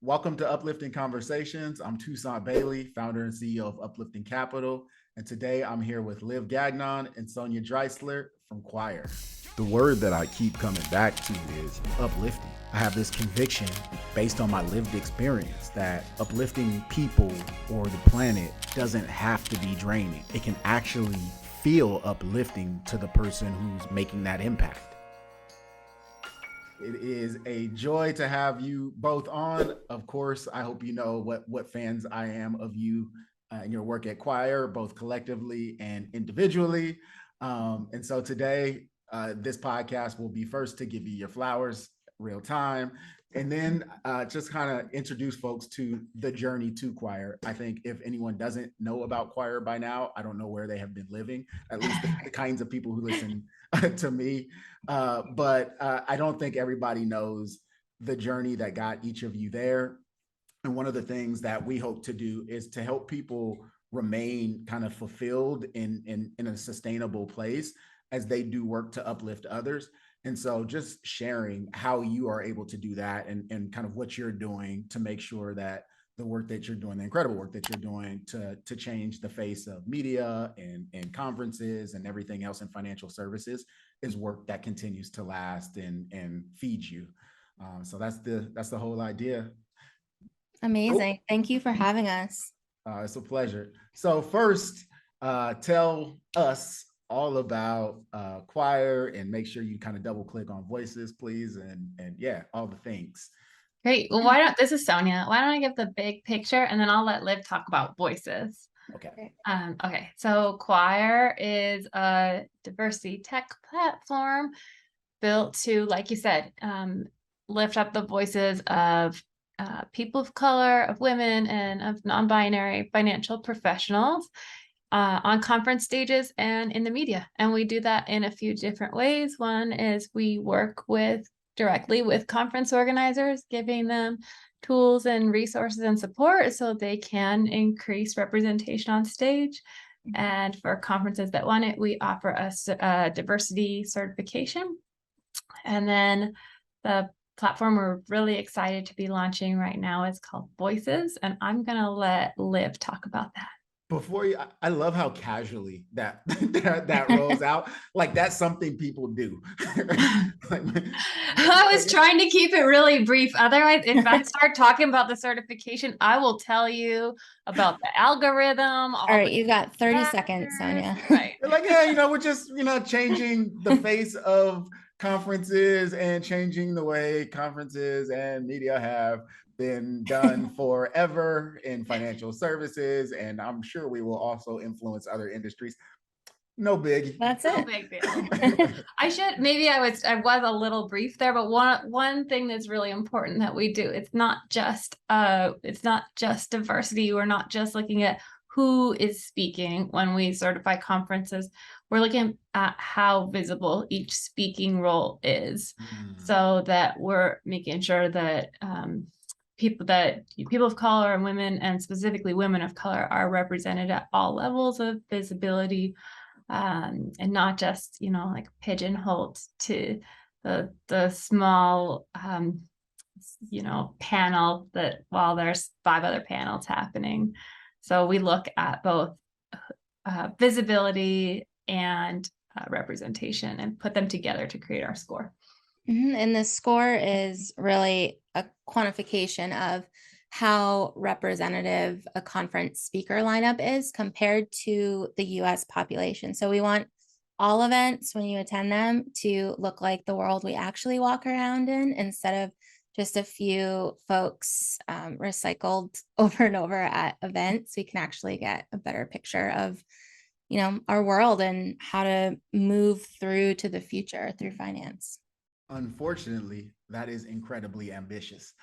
Welcome to Uplifting Conversations. I'm Toussaint Bailey, founder and CEO of Uplifting Capital. And today I'm here with Liv Gagnon and Sonya Dreizler from Choir. The word that I keep coming back to is uplifting. I have this conviction based on my lived experience that uplifting people or the planet doesn't have to be draining. It can actually feel uplifting to the person who's making that impact. It is a joy to have you both on. Of course, I hope you know what fans I am of you and your work at Choir, both collectively and individually. And so today, this podcast will be first to give you your flowers real time, and then just kind of introduce folks to the journey to Choir. I think if anyone doesn't know about Choir by now, I don't know where they have been living, at least the kinds of people who listen to me. But I don't think everybody knows the journey that got each of you there. And one of the things that we hope to do is to help people remain kind of fulfilled in a sustainable place as they do work to uplift others. And so just sharing how you are able to do that and kind of what you're doing to make sure that the work that you're doing, the incredible work that you're doing to change the face of media and conferences and everything else in financial services is work that continues to last and feeds you. So that's the whole idea. Amazing. Thank you for having us. It's a pleasure. So first, tell us all about Choir and make sure you kind of double click on Voices, please. And yeah, all the things. Great. Well, this is Sonya. Why don't I give the big picture and then I'll let Liv talk about Voices. Okay. Okay. So Choir is a diversity tech platform built to, like you said, lift up the voices of people of color, of women, and of non-binary financial professionals on conference stages and in the media. And we do that in a few different ways. One is we work directly with conference organizers, giving them tools and resources and support so they can increase representation on stage. And for conferences that want it, we offer a diversity certification. And then the platform we're really excited to be launching right now is called Voices. And I'm going to let Liv talk about that. Before you, I love how casually that rolls out. Like that's something people do. I was trying to keep it really brief. Otherwise, if I start talking about the certification, I will tell you about the algorithm. All right, you got 30 seconds, Sonya. Right. You're like, yeah, we're just, changing the face of conferences and changing the way conferences and media have been done forever in financial services, and I'm sure we will also influence other industries. No big. That's no it. Big deal. I was a little brief there, but one thing that's really important that we do, it's not just diversity. We're not just looking at who is speaking when we certify conferences. We're looking at how visible each speaking role is, so that we're making sure that people of color and women, and specifically women of color, are represented at all levels of visibility, and not just like pigeonholed to the small panel that while there's 5 other panels happening. So we look at both visibility and representation and put them together to create our score. And the score is really a quantification of how representative a conference speaker lineup is compared to the US population. So we want all events, when you attend them, to look like the world we actually walk around in, instead of just a few folks recycled over and over at events. We can actually get a better picture of our world and how to move through to the future through finance. Unfortunately, that is incredibly ambitious.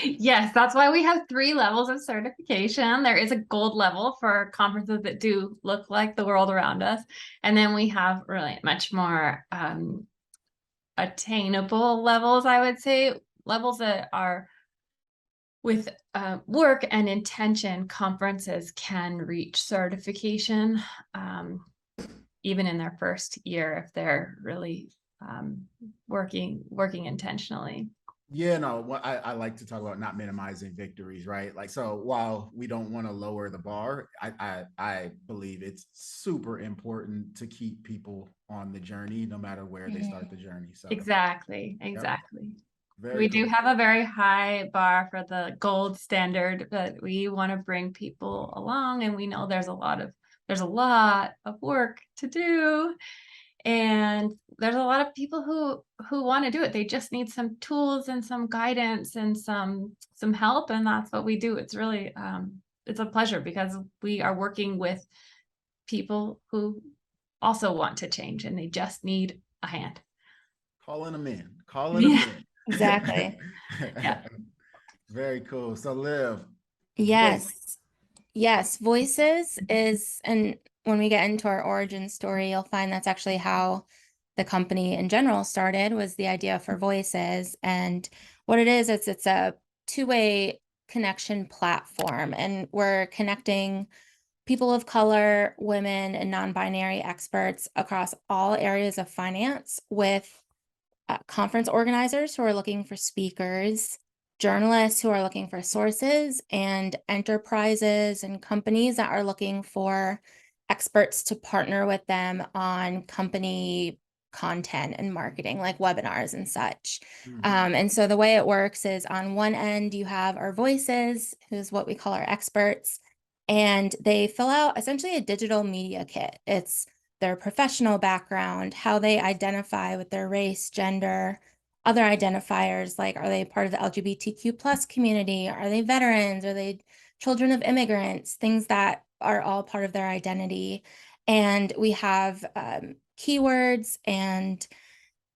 Yes, that's why we have 3 levels of certification. There is a gold level for conferences that do look like the world around us. And then we have really much more attainable levels, I would say, levels that are with work and intention. Conferences can reach certification even in their first year if they're really working intentionally. Yeah, no, what I like to talk about not minimizing victories, right? Like, so while we don't want to lower the bar, I believe it's super important to keep people on the journey, no matter where they start the Mhm. journey. So, Exactly, yep, exactly. very We do cool. have a very high bar for the gold standard, but we want to bring people along, and we know there's a lot of work to do, and there's a lot of people who want to do it. They just need some tools and some guidance and some help, and that's what we do. It's really it's a pleasure because we are working with people who also want to change, and they just need a hand. Calling them in, calling them Yeah, in. Exactly. yeah. Very cool. So, Liv, voice. Yes. Yes. Voices is, and when we get into our origin story, you'll find that's actually how the company in general started, was the idea for voices. And what it is, it's a two-way connection platform. And we're connecting people of color, women, and non-binary experts across all areas of finance with conference organizers who are looking for speakers, journalists who are looking for sources, and enterprises and companies that are looking for experts to partner with them on company content and marketing, like webinars and such. Mhm. And so the way it works is, on one end, you have our voices, who's what we call our experts, and they fill out essentially a digital media kit. It's their professional background, how they identify with their race, gender, other identifiers, like, are they part of the LGBTQ plus community? Are they veterans? Are they children of immigrants? Things that are all part of their identity. And we have keywords and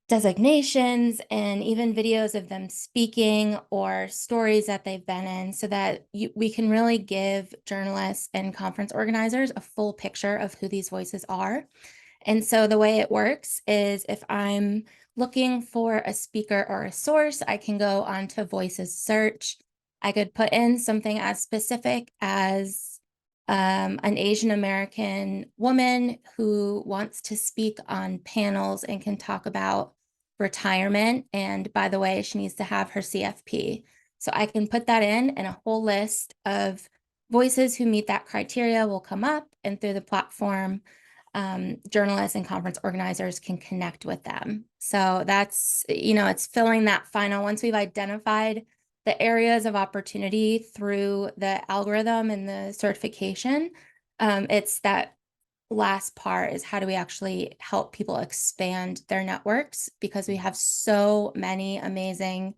designations and even videos of them speaking or stories that they've been in, so that we can really give journalists and conference organizers a full picture of who these voices are. And so the way it works is, if I'm looking for a speaker or a source, I can go onto Voices search. I could put in something as specific as an Asian American woman who wants to speak on panels and can talk about retirement. And by the way, she needs to have her CFP. So I can put that in, and a whole list of voices who meet that criteria will come up, and through the platform, journalists and conference organizers can connect with them. So that's, it's filling that final, once we've identified the areas of opportunity through the algorithm and the certification, it's that last part, is how do we actually help people expand their networks, because we have so many amazing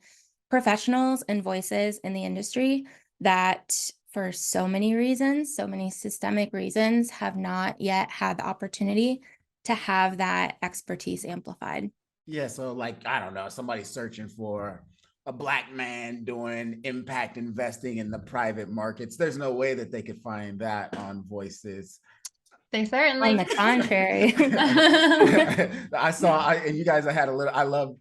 professionals and voices in the industry that, for so many reasons, so many systemic reasons, have not yet had the opportunity to have that expertise amplified. Yeah, so like, I don't know, somebody's searching for a black man doing impact investing in the private markets. There's no way that they could find that on Voices. They On certainly the contrary. And you guys, I had a little, I love,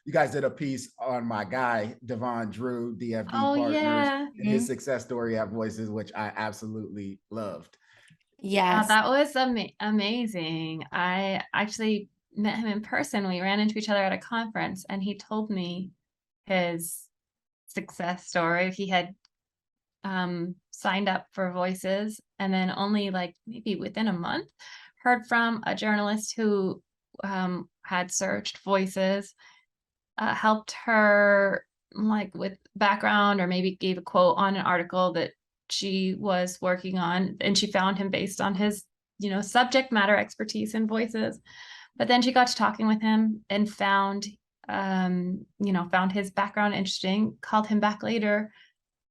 you guys did a piece on my guy, Devon Drew, DFD Oh Partners, yeah. and his Mhm. success story at Voices, which I absolutely loved. Yeah, Yes. that was amazing. I actually met him in person. We ran into each other at a conference, and he told me his success story. He had signed up for Voices, and then only like maybe within a month heard from a journalist who had searched Voices, helped her like with background, or maybe gave a quote on an article that she was working on, and she found him based on his subject matter expertise in Voices. But then she got to talking with him and found found his background interesting, called him back later,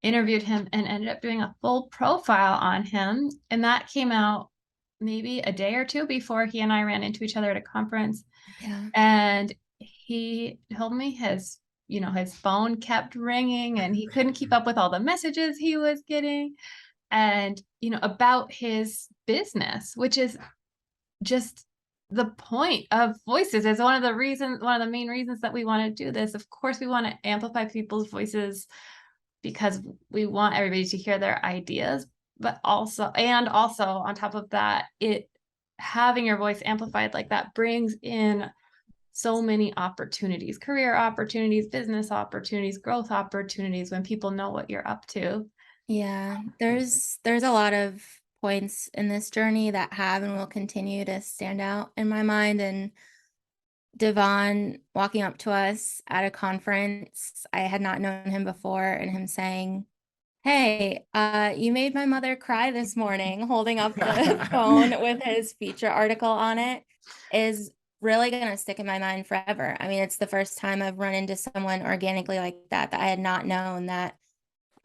interviewed him, and ended up doing a full profile on him. And that came out maybe a day or two before he and I ran into each other at a conference. Yeah. And he told me his phone kept ringing, and he couldn't keep up with all the messages he was getting, and about his business, which is just the point of Voices. Is one of the main reasons that we want to do this. Of course, we want to amplify people's voices because we want everybody to hear their ideas, but also on top of that, having your voice amplified like that brings in so many opportunities, career opportunities, business opportunities, growth opportunities when people know what you're up to. Yeah, there's a lot of points in this journey that have and will continue to stand out in my mind. And Devon walking up to us at a conference, I had not known him before, and him saying, "Hey, you made my mother cry this morning," holding up the phone with his feature article on it, is really going to stick in my mind forever. I mean, it's the first time I've run into someone organically like that I had not known that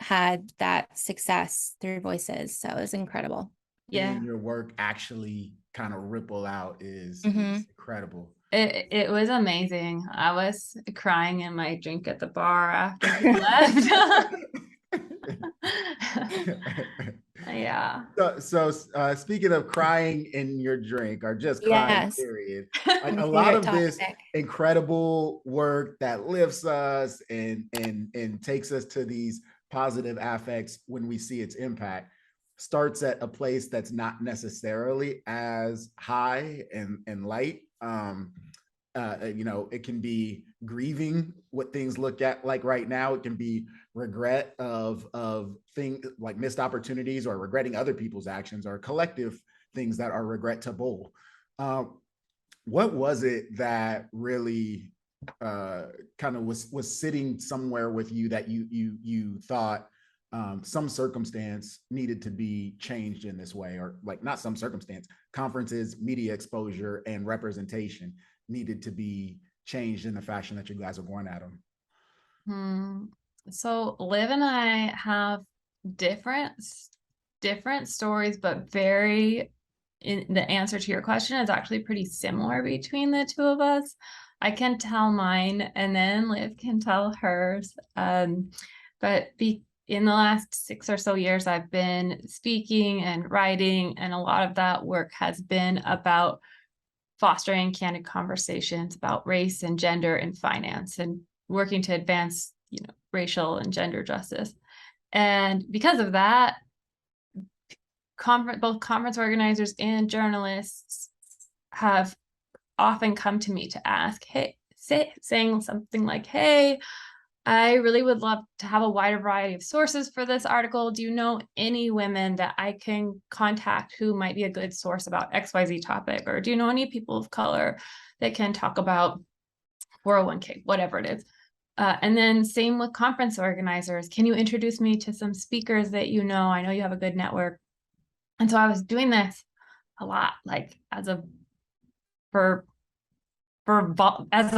had that success through Voices. So it was incredible. Yeah. Seeing your work actually kind of ripple out is incredible. It was amazing. I was crying in my drink at the bar after he left. Yeah. So speaking of crying in your drink, or just crying, period, like a lot of this incredible work that lifts us and takes us to these positive affects when we see its impact starts at a place that's not necessarily as high and light. You know, it can be grieving what things look at like right now. It can be regret of things like missed opportunities, or regretting other people's actions, or collective things that are regrettable. What was it that really kind of was sitting somewhere with you that you thought some circumstance needed to be changed in this way, or like not some circumstance, conferences, media exposure, and representation needed to be changed in the fashion that you guys are going at them? So Liv and I have different stories, but very, in the answer to your question is actually pretty similar between the two of us. I can tell mine, and then Liv can tell hers. But in the last 6 or so years, I've been speaking and writing, and a lot of that work has been about fostering candid conversations about race and gender and finance, and working to advance, you know, racial and gender justice. And because of that, both conference organizers and journalists have often come to me to ask, saying something like, "Hey, I really would love to have a wider variety of sources for this article. Do you know any women that I can contact who might be a good source about XYZ topic? Or do you know any people of color that can talk about 401k, whatever it is?" And then same with conference organizers. "Can you introduce me to some speakers that you know? I know you have a good network." And so I was doing this a lot, like as a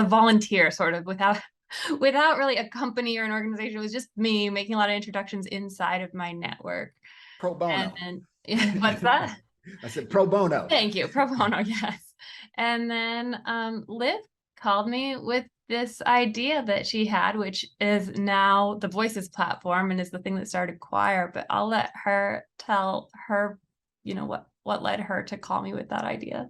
volunteer, sort of, without really a company or an organization. It was just me making a lot of introductions inside of my network. Pro bono. And then, what's that? I said pro bono. Thank you. Pro bono, yes. And then Liv called me with this idea that she had, which is now the Voices platform and is the thing that started Choir. But I'll let her tell her, you know, what led her to call me with that idea.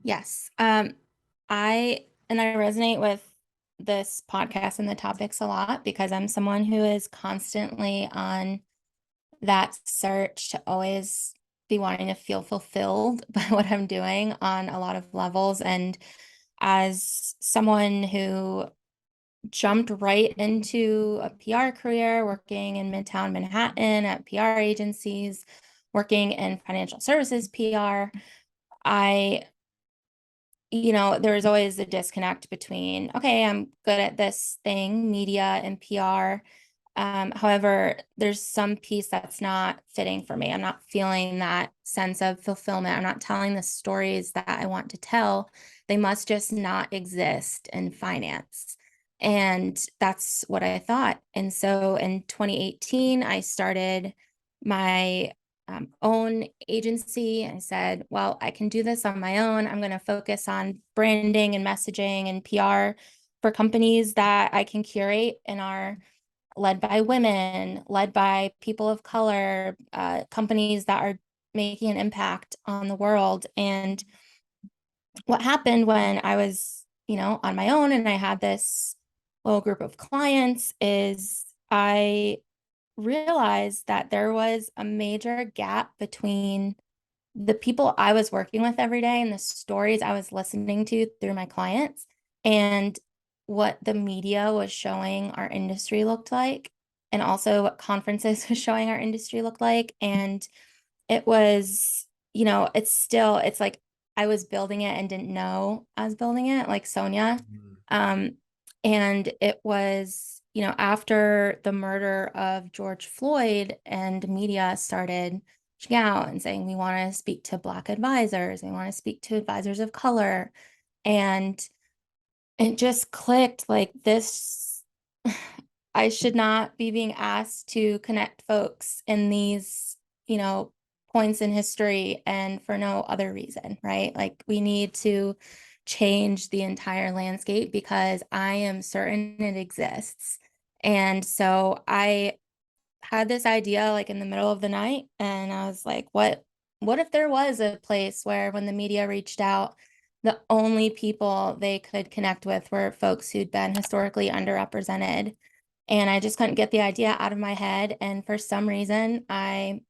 Yes. I resonate with this podcast and the topics a lot, because I'm someone who is constantly on that search to always be wanting to feel fulfilled by what I'm doing on a lot of levels. And as someone who jumped right into a PR career, working in Midtown Manhattan at PR agencies, working in financial services PR, there's always a disconnect between, okay, I'm good at this thing, media and PR. However, there's some piece that's not fitting for me. I'm not feeling that sense of fulfillment. I'm not telling the stories that I want to tell. They must just not exist in finance. And that's what I thought. And so in 2018, I started my own agency. I said, well, I can do this on my own. I'm going to focus on branding and messaging and PR for companies that I can curate and are led by women, led by people of color, companies that are making an impact on the world. And what happened when I was, on my own and I had this little group of clients is I realized that there was a major gap between the people I was working with every day and the stories I was listening to through my clients and what the media was showing our industry looked like, and also what conferences was showing our industry looked like. And it was, it's like I was building it and didn't know I was building it, like Sonya. And it was, after the murder of George Floyd and media started reaching out and saying, we want to speak to Black advisors, we want to speak to advisors of color. And it just clicked like this. I should not be being asked to connect folks in these, points in history and for no other reason, right? Like we need to change the entire landscape because I am certain it exists. And so I had this idea like in the middle of the night, and I was like, what if there was a place where when the media reached out, the only people they could connect with were folks who'd been historically underrepresented? And I just couldn't get the idea out of my head. And for some reason, I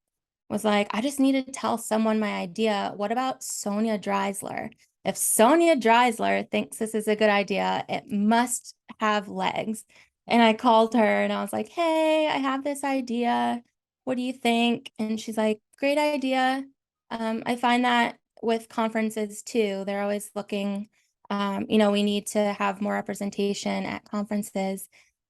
was like, I just need to tell someone my idea. What about Sonya Dreizler? If Sonya Dreizler thinks this is a good idea, it must have legs. And I called her and I was like, hey, I have this idea. What do you think? And she's like, great idea. I find that with conferences too, they're always looking, we need to have more representation at conferences.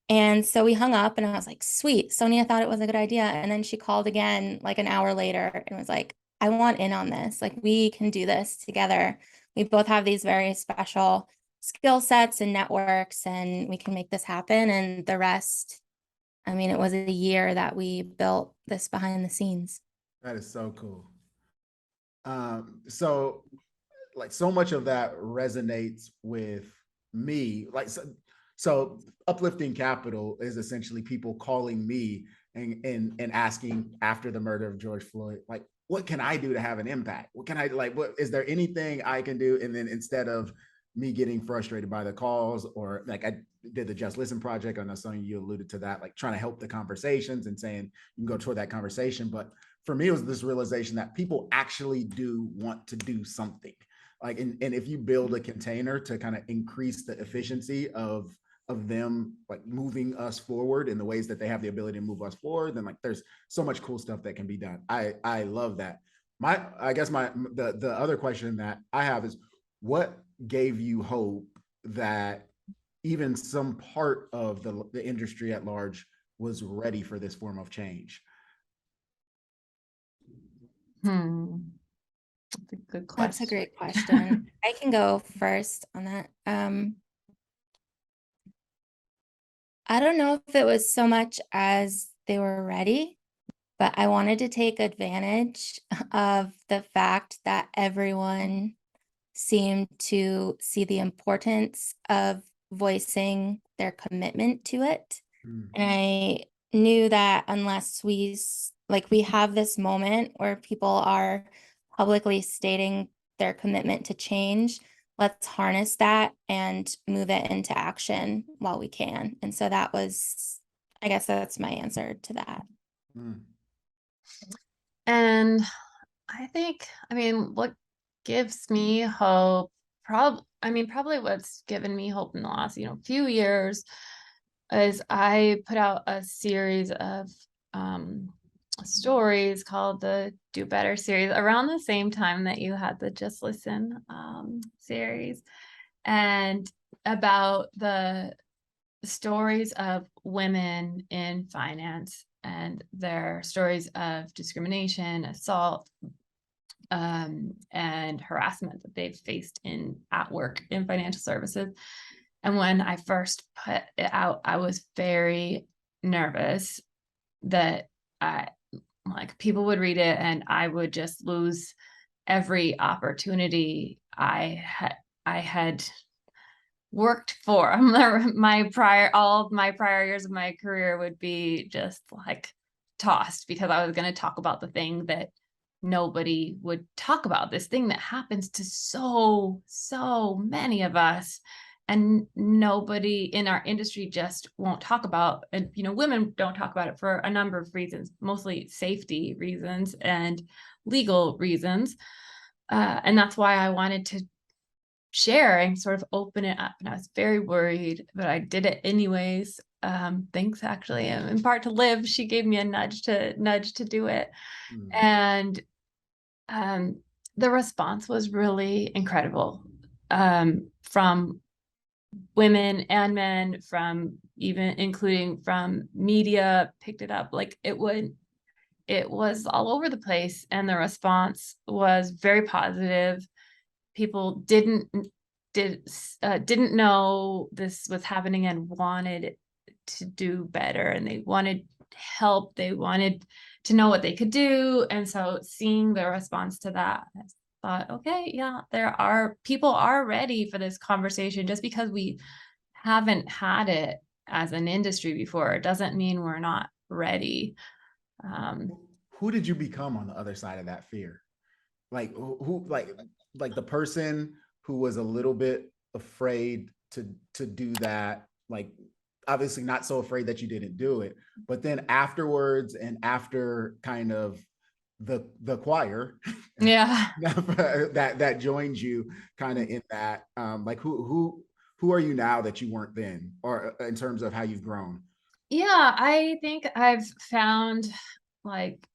And so we hung up and I was like, sweet, Sonia thought it was a good idea. And then she called again like an hour later and was like, I want in on this. Like we can do this together. We both have these very special skill sets and networks, and we can make this happen. And the rest, I mean, it was a year that we built this behind the scenes. That is so cool. So like so much of that resonates with me. Like so uplifting capital is essentially people calling me and asking after the murder of George Floyd, like, what can I do to have an impact? What can I like? What is there anything I can do? And then instead of me getting frustrated by the calls, or like I did the Just Listen project, I know Sonya, you alluded to that, like trying to help the conversations and saying you can go toward that conversation. But for me, it was this realization that people actually do want to do something. Like, and if you build a container to kind of increase the efficiency of them like moving us forward in the ways that they have the ability to move us forward, then like there's so much cool stuff that can be done. I love that. I guess the other question that I have is, what gave you hope that even some part of the industry at large was ready for this form of change? That's a good question. That's a great question. I can go first on that. I don't know if it was so much as they were ready, but I wanted to take advantage of the fact that everyone seemed to see the importance of voicing their commitment to it. And I knew that unless we have this moment where people are publicly stating their commitment to change, let's harness that and move it into action while we can. And so that was, I guess that's my answer to that. And I think, what gives me hope, probably what's given me hope in the last, few years is I put out a series of stories called the Do Better series around the same time that you had the Just Listen series, and about the stories of women in finance and their stories of discrimination, assault, and harassment that they've faced at work in financial services. And when I first put it out, I was very nervous that people would read it and I would just lose every opportunity I had worked for. All of my prior years of my career would be just like tossed because I was going to talk about the thing that nobody would talk about, this thing that happens to so many of us. and nobody in our industry just won't talk about, and women don't talk about it for a number of reasons, mostly safety reasons and legal reasons. And that's why I wanted to share and sort of open it up. And I was very worried, but I did it anyways. Thanks actually, in part to Liv. She gave me a nudge to do it. And the response was really incredible, from women and men, from even including from media, picked it up. Like it was all over the place, and the response was very positive. People didn't know this was happening and wanted to do better, and they wanted help. They wanted to know what they could do. And so seeing the response to that, I thought, okay, yeah, people are ready for this conversation. Just because we haven't had it as an industry before, it doesn't mean we're not ready. Who did you become on the other side of that fear? Like who, like the person who was a little bit afraid to do that, like obviously not so afraid that you didn't do it, but then afterwards, and after kind of the choir Yeah. that joined you kind of in that, like who are you now that you weren't then, or in terms of how you've grown? Yeah, I think I've found like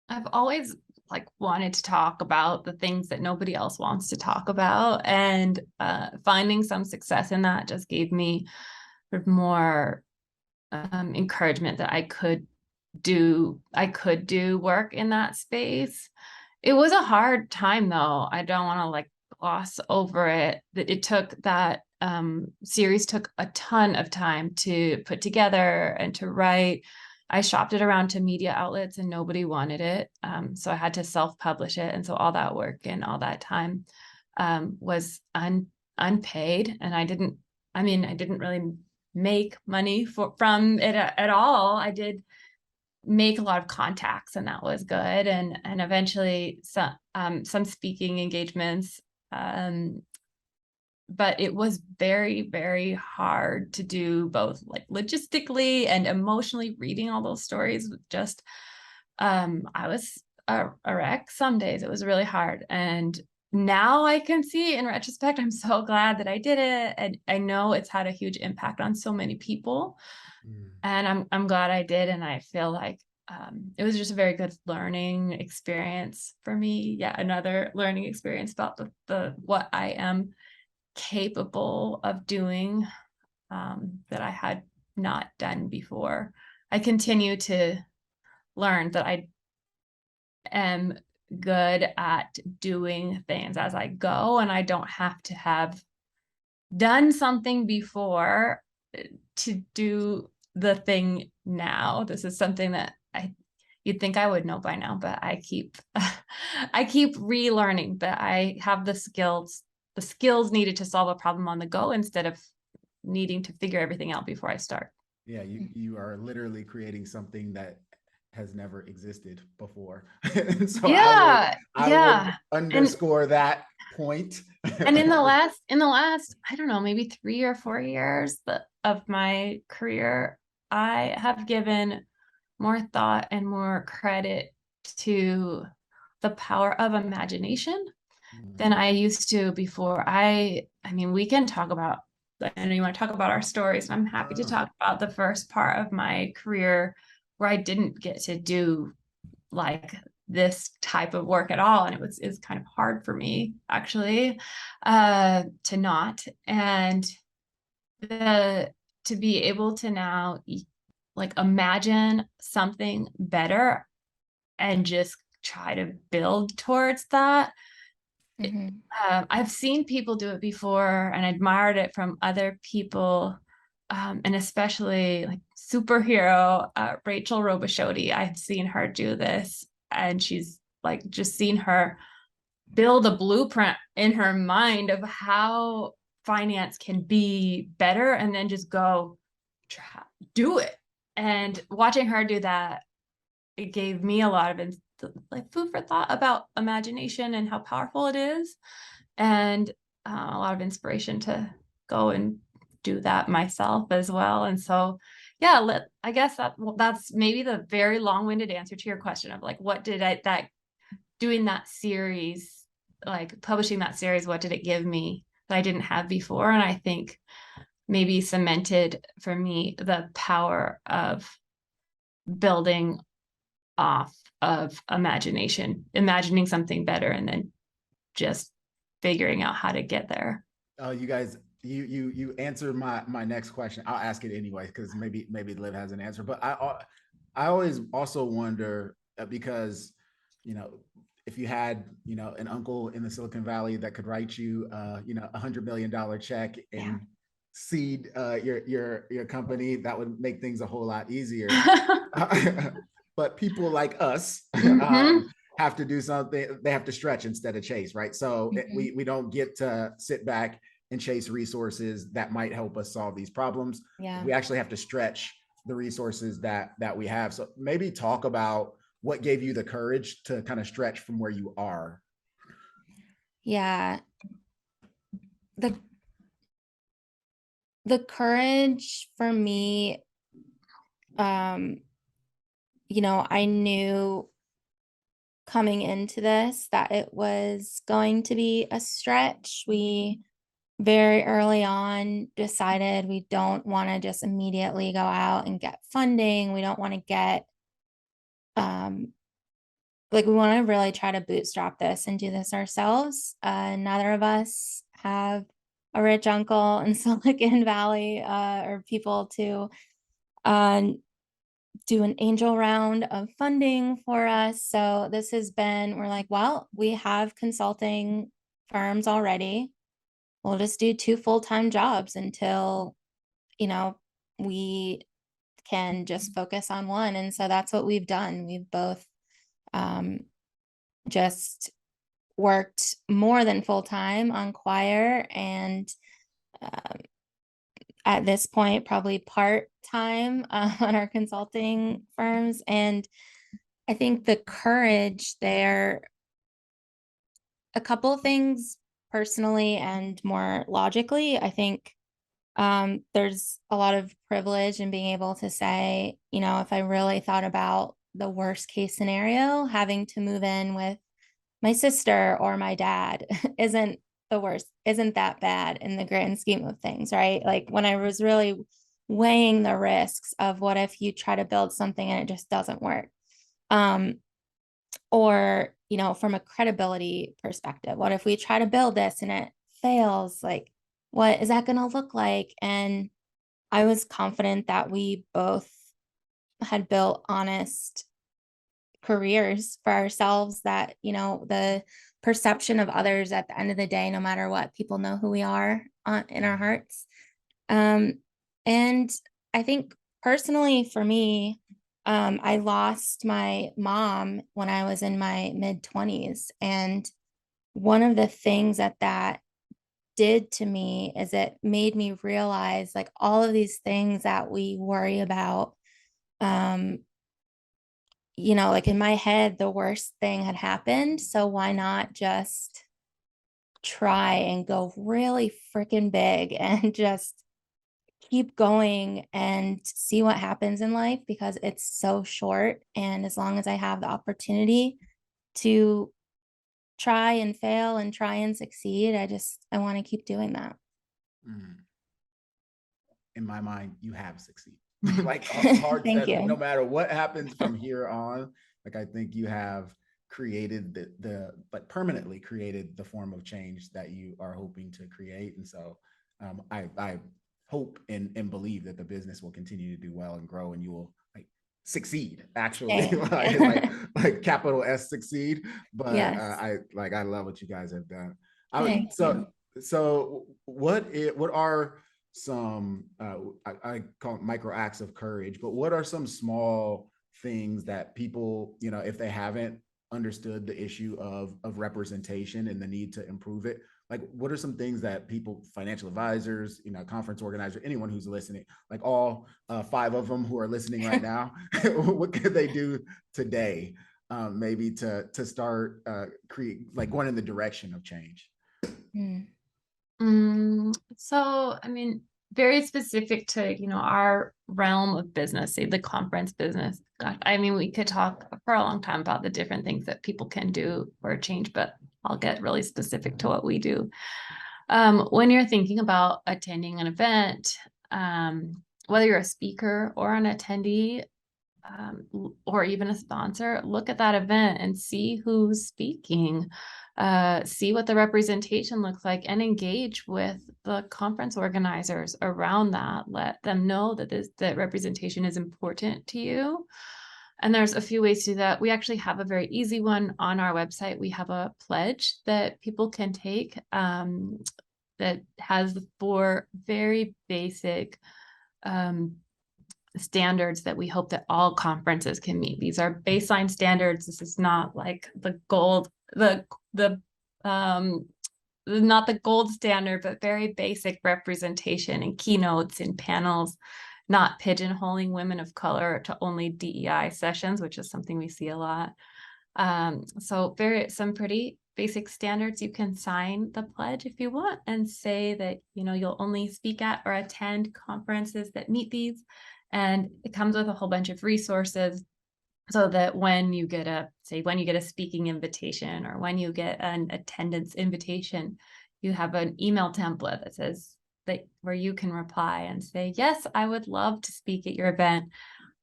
I've always like wanted to talk about the things that nobody else wants to talk about, and finding some success in that just gave me sort of more encouragement that I could do work in that space. It was a hard time though. I don't want to like gloss over it. It took that series took a ton of time to put together and to write. I shopped it around to media outlets and nobody wanted it. So I had to self-publish it. And so all that work and all that time was unpaid. And I didn't really make money from it at all. I did make a lot of contacts, and that was good. And eventually some speaking engagements. But it was very, very hard to do, both like logistically and emotionally. Reading all those stories, just I was a wreck some days. It was really hard. And now I can see in retrospect, I'm so glad that I did it. And I know it's had a huge impact on so many people. And I'm glad I did. And I feel like it was just a very good learning experience for me. Yeah, another learning experience about the what I am capable of doing, that I had not done before. I continue to learn that I am good at doing things as I go, and I don't have to have done something before to do the thing now. This is something that you'd think I would know by now, but I keep relearning that I have the skills needed to solve a problem on the go, instead of needing to figure everything out before I start. Yeah, you are literally creating something that has never existed before. And so Yeah, I would underscore that point. And in the last, I don't know, maybe 3 or 4 years of my career, I have given more thought and more credit to the power of imagination than I used to before. I mean, we can talk about, I know you want to talk about our stories, and I'm happy to talk about the first part of my career where I didn't get to do like this type of work at all. And it's kind of hard for me actually, to not, and to be able to now like imagine something better and just try to build towards that. I've seen people do it before and admired it from other people, and especially like superhero Rachel Robichaudi. I've seen her do this, and she's like just seen her build a blueprint in her mind of how finance can be better, and then just go do it. And watching her do that, it gave me a lot of like food for thought about imagination and how powerful it is. And a lot of inspiration to go and do that myself as well. And so, yeah, I guess that's maybe the very long-winded answer to your question of like, what did doing that series, like publishing that series, what did it give me that I didn't have before? And I think maybe cemented for me the power of building off of imagining something better, and then just figuring out how to get there. You guys, you answered my next question. I'll ask it anyway because maybe Liv has an answer. But I always also wonder because if you had an uncle in the Silicon Valley that could write you $100 million check and seed your company, that would make things a whole lot easier. But people like us have to do something. They have to stretch instead of chase, right? So we don't get to sit back and chase resources that might help us solve these problems. Yeah. We actually have to stretch the resources that we have. So maybe talk about what gave you the courage to kind of stretch from where you are. Yeah. The courage for me, I knew coming into this that it was going to be a stretch. We very early on decided we don't want to just immediately go out and get funding. We don't want to get, we want to really try to bootstrap this and do this ourselves. Neither of us have a rich uncle in Silicon Valley or people to do an angel round of funding for us. So this has been, we're like, well, we have consulting firms already. We'll just do 2 full-time jobs until, we can just focus on one. And so that's what we've done. We've both just worked more than full-time on Choir, and at this point, probably part-time on our consulting firms. And I think the courage there, a couple of things personally and more logically, I think there's a lot of privilege in being able to say, if I really thought about the worst case scenario, having to move in with my sister or my dad isn't the worst, isn't that bad in the grand scheme of things, right? Like when I was really weighing the risks of what if you try to build something and it just doesn't work. Or, from a credibility perspective, what if we try to build this and it fails? Like, what is that going to look like? And I was confident that we both had built honest careers for ourselves, that, the perception of others at the end of the day, no matter what, people know who we are in our hearts. And I think personally for me, I lost my mom when I was in my mid-20s. And one of the things that did to me is it made me realize like all of these things that we worry about, like in my head, the worst thing had happened. So why not just try and go really freaking big and just keep going and see what happens in life, because it's so short. And as long as I have the opportunity to try and fail and try and succeed, I want to keep doing that. In my mind, you have succeeded. Like hard Thank you. No matter what happens from here on, like I think you have created but permanently created the form of change that you are hoping to create. And so I hope and believe that the business will continue to do well and grow, and you will like succeed actually. like capital S succeed. But yes. I love what you guys have done. So what are some I call it micro acts of courage, but what are some small things that people, if they haven't understood the issue of representation and the need to improve it, like what are some things that people, financial advisors, conference organizers, anyone who's listening, like all 5 of them who are listening right now, what could they do today, maybe to start create like going in the direction of change? So, I mean, very specific to, our realm of business, say the conference business. Gosh, I mean, we could talk for a long time about the different things that people can do for a change, but I'll get really specific to what we do. When you're thinking about attending an event, whether you're a speaker or an attendee, or even a sponsor, look at that event and see who's speaking, see what the representation looks like, and engage with the conference organizers around that. Let them know that that representation is important to you. And there's a few ways to do that. We actually have a very easy one on our website. We have a pledge that people can take that has 4 very basic standards that we hope that all conferences can meet. These are baseline standards. This is not like the gold, not the gold standard, but very basic representation in keynotes, in panels, not pigeonholing women of color to only DEI sessions, which is something we see a lot. So some pretty basic standards. You can sign the pledge if you want and say that, you'll only speak at or attend conferences that meet these. And it comes with a whole bunch of resources so that when you get a speaking invitation or when you get an attendance invitation, you have an email template that says where you can reply and say, yes, I would love to speak at your event.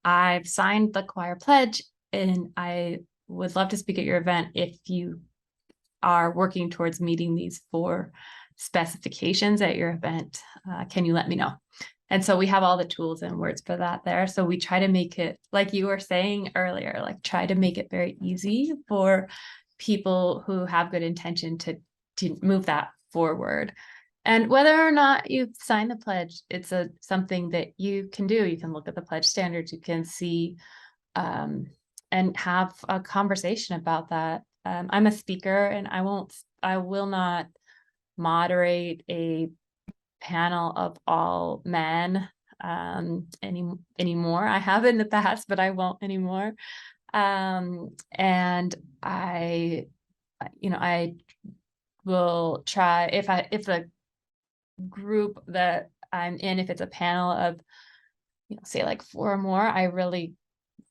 I've signed the choir pledge and I would love to speak at your event. If you are working towards meeting these 4 specifications at your event, can you let me know? And so we have all the tools and words for that there. So we try to make it, like you were saying earlier, like try to make it very easy for people who have good intention to move that forward. And whether or not you sign the pledge, it's something that you can do. You can look at the pledge standards, you can see and have a conversation about that. I'm a speaker and I will not moderate a panel of all men anymore. I have in the past, but I won't anymore. And I will try if the group that I'm in, if it's a panel of, say like 4 or more, I really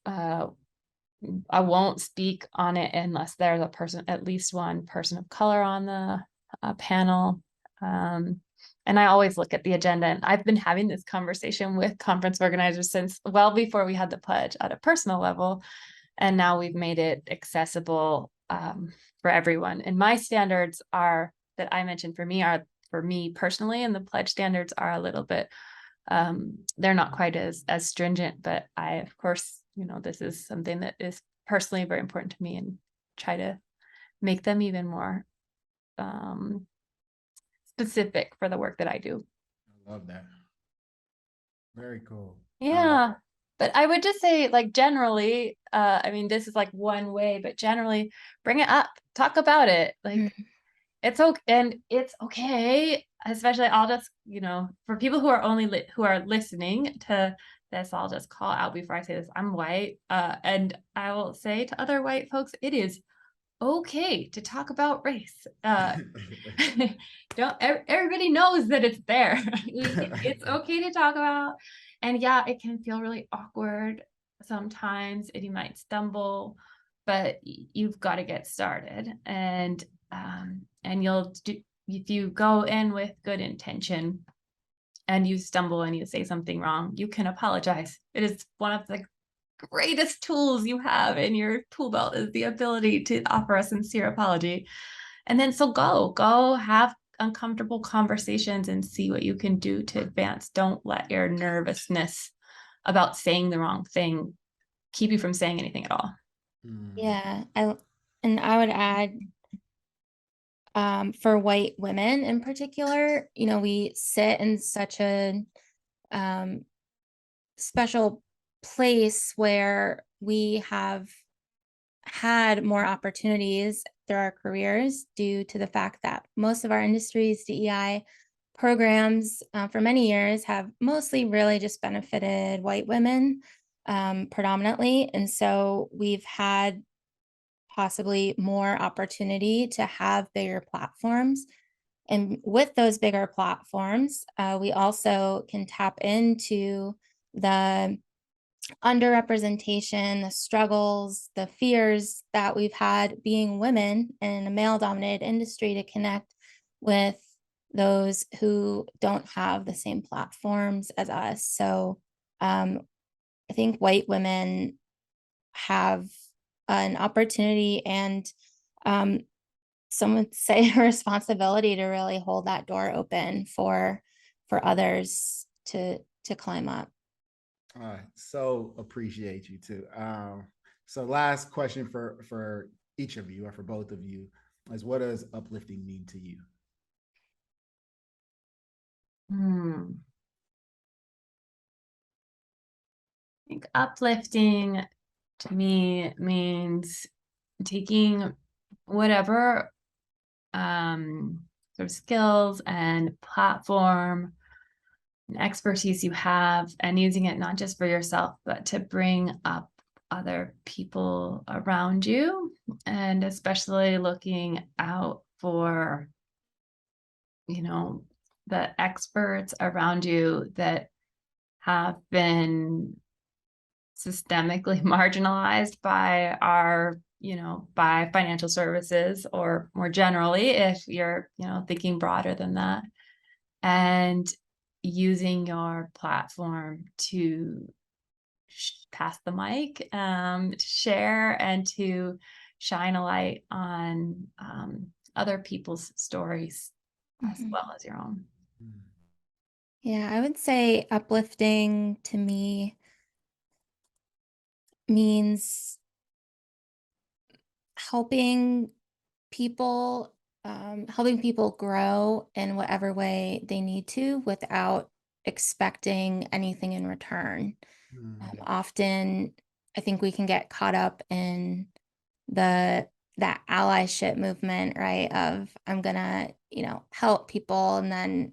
I won't speak on it unless there's at least one person of color on the panel. And I always look at the agenda, and I've been having this conversation with conference organizers since well before we had the pledge at a personal level. And now we've made it accessible for everyone. And my standards that I mentioned for me personally, and the pledge standards are a little bit, they're not quite as stringent, but I, of course, this is something that is personally very important to me and try to make them even more specific for the work that I do. I love that. Very cool. Yeah. But I would just say, like, generally, I mean, this is like one way, but generally bring it up, talk about it. Like, it's okay. And it's okay, especially I'll just, for people who are who are listening to this, I'll just call out before I say this. I'm white. And I will say to other white folks, it is okay to talk about race. Everybody knows that it's there. It's okay to talk about. And yeah, it can feel really awkward sometimes, and you might stumble, but you've got to get started. And if you go in with good intention and you stumble and you say something wrong, you can apologize. It is one of the greatest tools you have in your tool belt, is the ability to offer a sincere apology. And then so go have uncomfortable conversations and see what you can do to advance. Don't let your nervousness about saying the wrong thing keep you from saying anything at all. Yeah, I would add, for white women in particular, we sit in such a special place where we have had more opportunities through our careers due to the fact that most of our industry's DEI programs for many years have mostly really just benefited white women predominantly. And so we've had possibly more opportunity to have bigger platforms And with those bigger platforms, we also can tap into the underrepresentation, the struggles, the fears that we've had being women in a male-dominated industry to connect with those who don't have the same platforms as us. So I think white women have an opportunity and some would say a responsibility to really hold that door open for others to climb up. All right, so appreciate you too. So last question for each of you or for both of you is, what does uplifting mean to you? I think uplifting to me means taking whatever sort of skills and platform and expertise you have and using it not just for yourself, but to bring up other people around you, and especially looking out for, you know, the experts around you that have been systemically marginalized by our, by financial services, or more generally, if you're, thinking broader than that, and using your platform to pass the mic, to share and to shine a light on other people's stories as well as your own. Yeah, I would say uplifting to me means helping people grow in whatever way they need to without expecting anything in return. Often, I think we can get caught up in that allyship movement, right? Of I'm gonna, help people and then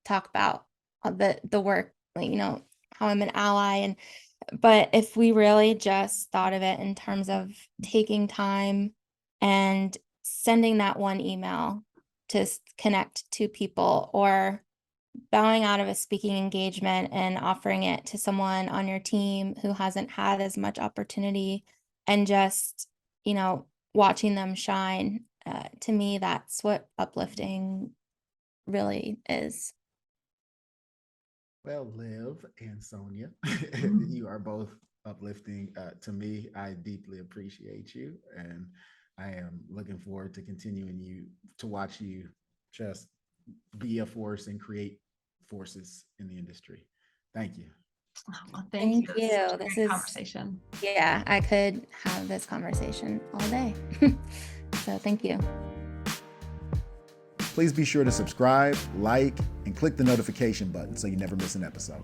talk about the work, how I'm an ally. But if we really just thought of it in terms of taking time and sending that one email to connect to people, or bowing out of a speaking engagement and offering it to someone on your team who hasn't had as much opportunity, and just, watching them shine, to me, that's what uplifting really is. Well, Liv and Sonya, you are both uplifting to me. I deeply appreciate you, and I am looking forward to continuing to watch you just be a force and create forces in the industry. Thank you. Well, thank you. This is conversation. Yeah, I could have this conversation all day. So thank you. Please be sure to subscribe, like, and click the notification button so you never miss an episode.